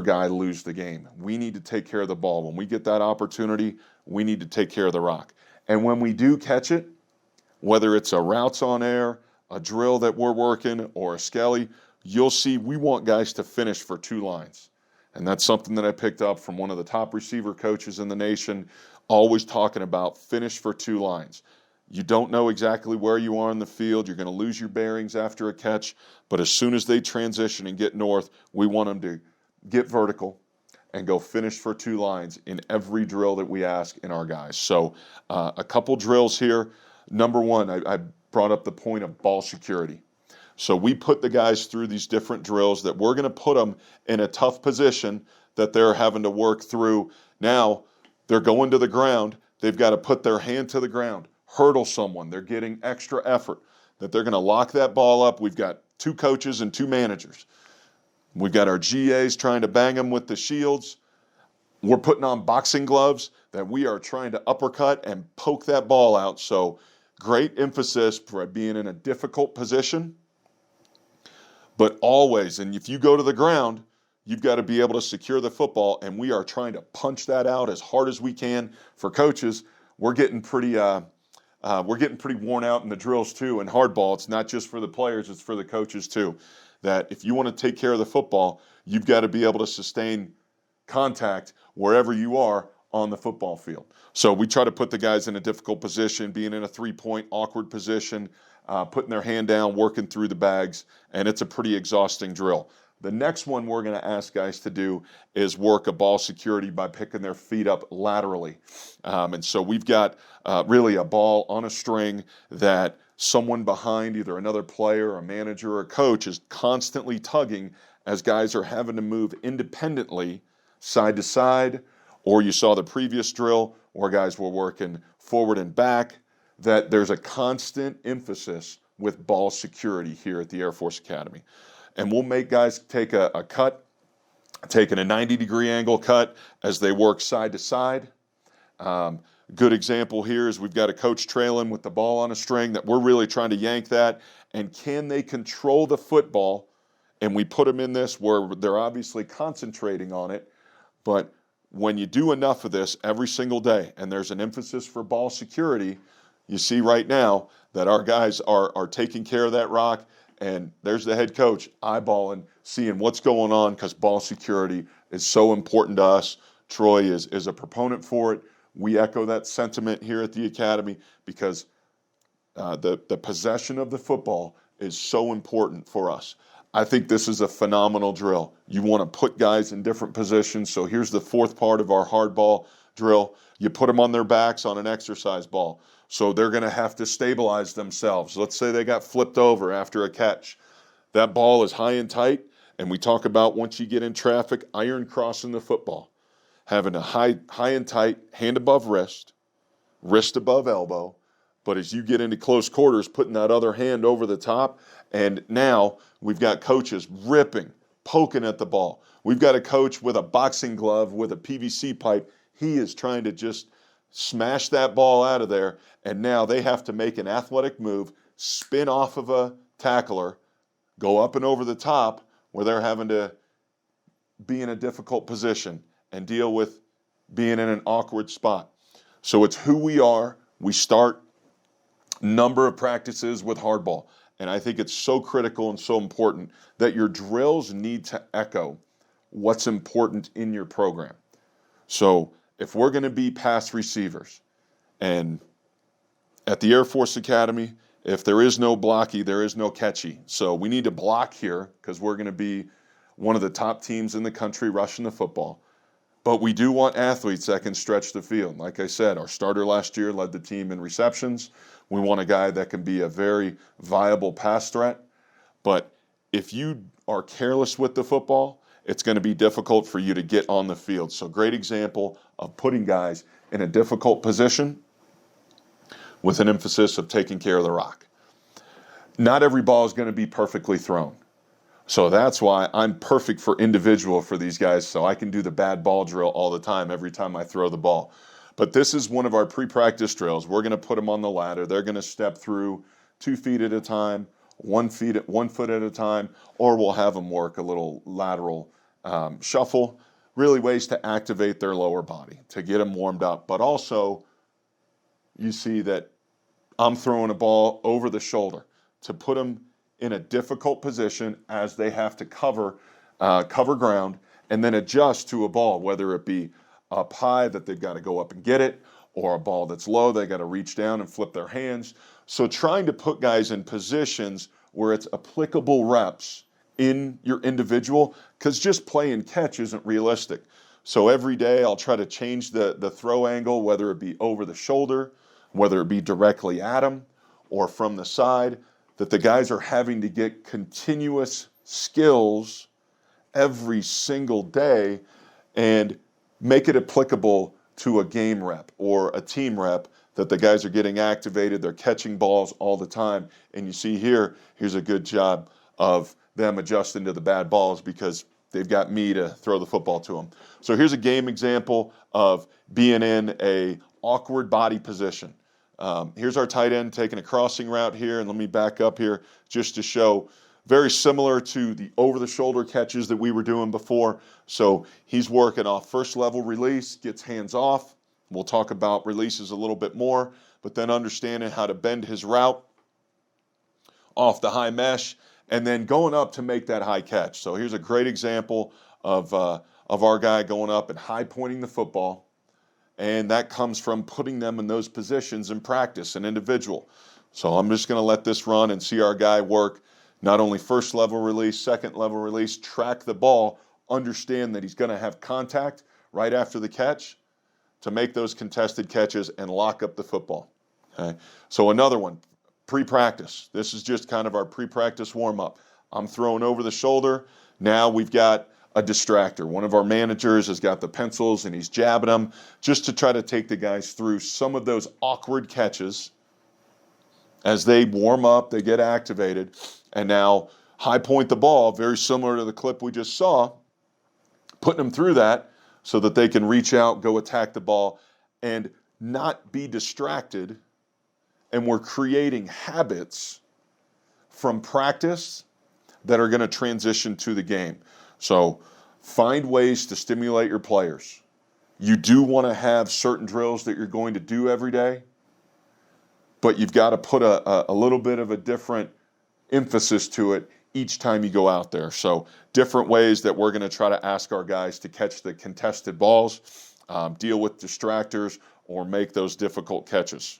other guy lose the game. We need to take care of the ball. When we get that opportunity, we need to take care of the rock. And when we do catch it, whether it's a routes on air, a drill that we're working, or a skelly, you'll see we want guys to finish for 2 lines. And that's something that I picked up from one of the top receiver coaches in the nation, always talking about finish for 2 lines. You don't know exactly where you are in the field. You're going to lose your bearings after a catch. But as soon as they transition and get north, we want them to get vertical and go finish for 2 lines in every drill that we ask in our guys. So a couple drills here. Number one, I brought up the point of ball security. So we put the guys through these different drills that we're going to put them in a tough position that they're having to work through. Now they're going to the ground. They've got to put their hand to the ground, hurdle someone. They're getting extra effort, that they're going to lock that ball up. We've got 2 coaches and 2 managers. We've got our GAs trying to bang them with the shields. We're putting on boxing gloves that we are trying to uppercut and poke that ball out. So great emphasis for being in a difficult position. But always, and if you go to the ground, you've got to be able to secure the football, and we are trying to punch that out as hard as we can. For coaches, we're getting pretty worn out in the drills too, and hardball. It's not just for the players, it's for the coaches too. That if you want to take care of the football, you've got to be able to sustain contact wherever you are on the football field. So we try to put the guys in a difficult position, being in a 3-point awkward position, putting their hand down, working through the bags, and it's a pretty exhausting drill. The next one we're going to ask guys to do is work a ball security by picking their feet up laterally. And so we've got really a ball on a string that someone behind, either another player, a manager, or a coach, is constantly tugging as guys are having to move independently side to side. Or you saw the previous drill where guys were working forward and back, that there's a constant emphasis with ball security here at the Air Force Academy. And we'll make guys take a cut, taking a 90-degree angle cut as they work side to side. Good example here is we've got a coach trailing with the ball on a string that we're really trying to yank that. And can they control the football? And we put them in this where they're obviously concentrating on it. But when you do enough of this every single day, and there's an emphasis for ball security, you see right now that our guys are taking care of that rock. And there's the head coach eyeballing, seeing what's going on, because ball security is so important to us. Troy is a proponent for it. We echo that sentiment here at the Academy because the possession of the football is so important for us. I think this is a phenomenal drill. You want to put guys in different positions. So here's the 4th part of our hardball drill. You put them on their backs on an exercise ball. So they're going to have to stabilize themselves. Let's say they got flipped over after a catch. That ball is high and tight, and we talk about once you get in traffic, iron crossing the football. Having a high and tight, hand above wrist, wrist above elbow, but as you get into close quarters, putting that other hand over the top, and now we've got coaches ripping, poking at the ball. We've got a coach with a boxing glove with a PVC pipe. He is trying to just smash that ball out of there, and now they have to make an athletic move, spin off of a tackler, go up and over the top where they're having to be in a difficult position and deal with being in an awkward spot. So it's who we are. We start number of practices with hardball, and I think it's so critical and so important that your drills need to echo what's important in your program. So if we're going to be pass receivers, and at the Air Force Academy, if there is no blocky, there is no catchy. So we need to block here because we're going to be one of the top teams in the country rushing the football. But we do want athletes that can stretch the field. Like I said, our starter last year led the team in receptions. We want a guy that can be a very viable pass threat. But if you are careless with the football, it's going to be difficult for you to get on the field. So great example of putting guys in a difficult position with an emphasis of taking care of the rock. Not every ball is going to be perfectly thrown. So that's why I'm perfect for individual for these guys, so I can do the bad ball drill all the time every time I throw the ball. But this is one of our pre-practice drills. We're going to put them on the ladder. They're going to step through 2 feet at a time, 1 foot at a time, or we'll have them work a little lateral shuffle, really ways to activate their lower body, to get them warmed up. But also, you see that I'm throwing a ball over the shoulder to put them in a difficult position as they have to cover ground and then adjust to a ball, whether it be up high that they've got to go up and get it, or a ball that's low, they got to reach down and flip their hands. So trying to put guys in positions where it's applicable reps in your individual, because just play and catch isn't realistic. So every day I'll try to change the throw angle, whether it be over the shoulder, whether it be directly at them or from the side, that the guys are having to get continuous skills every single day and make it applicable to a game rep or a team rep, that the guys are getting activated, they're catching balls all the time. And you see here's a good job of them adjusting to the bad balls because they've got me to throw the football to them. So here's a game example of being in a awkward body position. Here's our tight end taking a crossing route here, and let me back up here just to show very similar to the over-the-shoulder catches that we were doing before. So he's working off first level release, gets hands off. We'll talk about releases a little bit more, but then understanding how to bend his route off the high mesh and then going up to make that high catch. So here's a great example of our guy going up and high pointing the football. And that comes from putting them in those positions in practice, an individual. So I'm just going to let this run and see our guy work not only first level release, second level release, track the ball, understand that he's going to have contact right after the catch to make those contested catches and lock up the football. Okay. So another one, pre-practice. This is just kind of our pre-practice warm-up. I'm throwing over the shoulder. Now we've got a distractor. One of our managers has got the pencils and he's jabbing them just to try to take the guys through some of those awkward catches. As they warm up, they get activated, and now high point the ball, very similar to the clip we just saw, putting them through that so that they can reach out, go attack the ball, and not be distracted. And we're creating habits from practice that are going to transition to the game. So find ways to stimulate your players. You do want to have certain drills that you're going to do every day, but you've got to put a little bit of a different emphasis to it each time you go out there. So different ways that we're going to try to ask our guys to catch the contested balls, deal with distractors, or make those difficult catches.